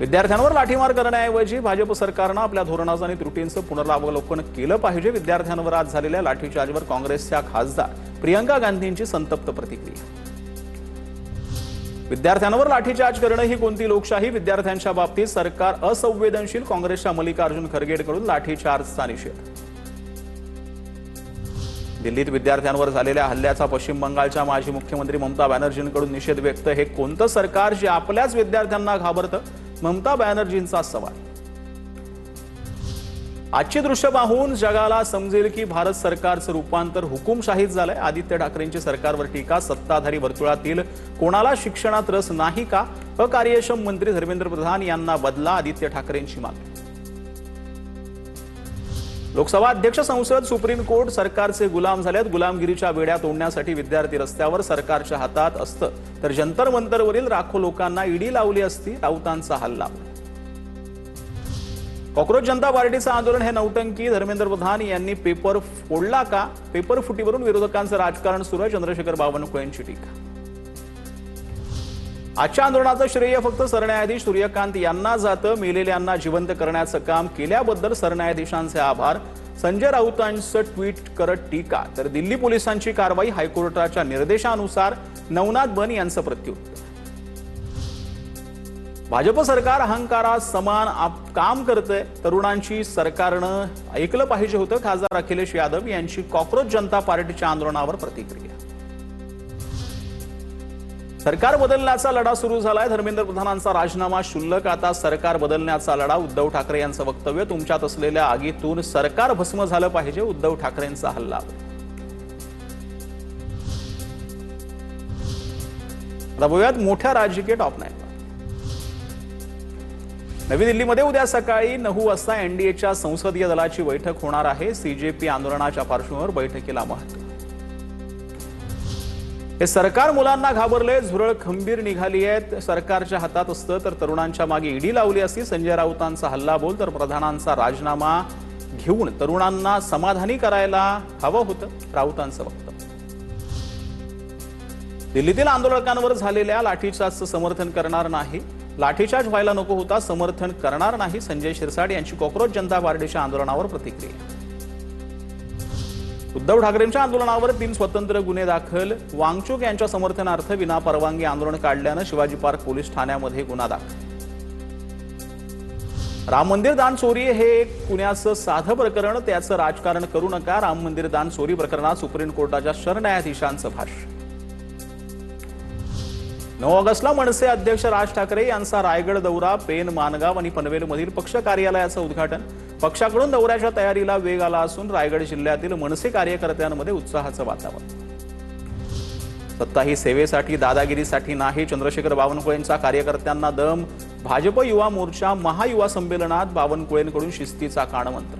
विद्यार्थ्यांवर लाठीमार करण्याऐवजी भाजप सरकारनं आपल्या धोरणाचं आणि त्रुटींचं पुनरावलोकन केलं पाहिजे। विद्यार्थ्यांवर आज झालेल्या लाठीचार्जवर काँग्रेसच्या खासदार प्रियंका गांधींची संतप्त प्रतिक्रिया। विद्यार्थ्यांवर लाठीचार्ज करणं ही कोणती लोकशाही? विद्यार्थ्यांच्या बाबतीत सरकार असंवेदनशील। काँग्रेसच्या मल्लिकार्जुन खरगेकडून लाठीचार्जचा निषेध। दिल्लीत विद्यार्थ्यांवर झालेल्या हल्ल्याचा पश्चिम बंगालच्या माजी मुख्यमंत्री ममता बॅनर्जींकडून निषेध व्यक्त। हे कोणतं सरकार जे आपल्याच विद्यार्थ्यांना घाबरतं? ममता बॅनर्जींचा सवाल। आजची दृश्य पाहून जगाला समजेल की भारत सरकारचं रूपांतर हुकुमशाहीत झालंय। आदित्य ठाकरेंची सरकारवर टीका। सत्ताधारी वर्तुळातील कोणाला शिक्षणात रस नाही का? अकार्यक्षम मंत्री धर्मेंद्र प्रधान यांना बदला, आदित्य ठाकरेंची मागणी। लोकसभा अध्यक्ष, संसद, सुप्रीम कोर्ट सरकारचे गुलाम झालेत। गुलामगिरीच्या वेड्या तोडण्यासाठी विद्यार्थी रस्त्यावर सरकारच्या हातात असतं तर जंतर मंतरवरील लाखो लोकांना ईडी लावली असती। राऊतांचा हल्ला। कॉकरोच जनता पार्टीचं आंदोलन हे नौटंकी। धर्मेंद्र प्रधान यांनी पेपर फोडला का? पेपर फुटीवरून विरोधकांचं राजकारण सुरू आहे। चंद्रशेखर बावनकुळेंची टीका। आजच्या आंदोलनाचं श्रेय फक्त सरन्यायाधीश सूर्यकांत यांना जातं। मेलेल्यांना जिवंत करण्याचं काम केल्याबद्दल सरन्यायाधीशांचे आभार। संजय राऊतांचं ट्विट करत टीका। तर दिल्ली पोलिसांची कारवाई, हायकोर्टाच्या निर्देशानुसार नवनाथ बन यांचं प्रत्युत्तर। भाजप सरकार अहंकारात समान काम करतंय। तरुणांची सरकारनं ऐकलं पाहिजे होतं। खासदार अखिलेश यादव यांची कॉकरोच जनता पार्टीच्या आंदोलनावर प्रतिक्रिया। सरकार बदलण्याचा लढा सुरू झालाय। धर्मेंद्र प्रधानांचा राजीनामा क्षुल्लक, आता सरकार बदलण्याचा लढा। उद्धव ठाकरे यांचं वक्तव्य। तुमच्यात असलेल्या आगीतून सरकार भस्म झालं पाहिजे, उद्धव ठाकरेंचा हल्ला। आता बघूयात मोठ्या राजकीय टॉप 9। नवी दिल्लीमध्ये उद्या सकाळी 9 वाजता एनडीएच्या संसदीय दलाची बैठक होणार आहे। सीजेपी आंदोलनाच्या पार्श्वभूमीवर बैठकीला महत्त्व। हे सरकार मुलांना घाबरले, झुरळ खंबीर निघाली आहेत। सरकारच्या हातात असतं तर तरुणांच्या मागे ईडी लावली असती। संजय राऊतांचा हल्ला बोल, तर प्रधानांचा राजीनामा घेऊन तरुणांना समाधानी करायला हवं होतं, राऊतांचं वक्तव्य। दिल्लीतील आंदोलकांवर झालेल्या लाठीचार्जचं समर्थन करणार नाही। लाठीचार्ज व्हायला नको होता, समर्थन करणार नाही। संजय शिरसाट यांची कॉकरोच जनता पार्टीच्या आंदोलनावर प्रतिक्रिया। उद्धव ठाकरेंच्या आंदोलनावर 3 स्वतंत्र गुन्हे दाखल। वांगचूक यांच्या समर्थनार्थ विनापरवानगी आंदोलन काढल्यानं शिवाजी पार्क पोलीस ठाण्यामध्ये गुन्हा दाखल। राम मंदिर दान चोरी हे एक पुण्याचं साधं प्रकरण, त्याचं राजकारण करू नका। राम मंदिर दान चोरी प्रकरणात सुप्रीम कोर्टाच्या सरन्यायाधीशांचं भाष्य। 9 ऑगस्टला मनसे अध्यक्ष राज ठाकरे यांचा रायगड दौरा। पेन, मानगाव आणि पनवेलमधील पक्ष कार्यालयाचं उद्घाटन। पक्षाकडून दौऱ्याच्या तयारीला वेग आला असून रायगड जिल्ह्यातील मनसे कार्यकर्त्यांमध्ये उत्साहाचं वातावरण। सत्ता ही सेवेसाठी, दादागिरीसाठी नाही। चंद्रशेखर बावनकुळेंचा कार्यकर्त्यांना दम। भाजप युवा मोर्चा महायुवा संमेलनात बावनकुळेंकडून शिस्तीचा कानमंत्र।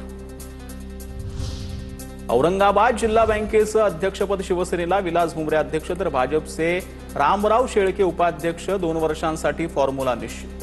औरंगाबाद जिल्हा बँकेचं अध्यक्षपद शिवसेनेला। विलास भुमरे अध्यक्ष तर भाजपचे रामराव शेळके उपाध्यक्ष। 2 वर्षांसाठी फॉर्म्युला निश्चित।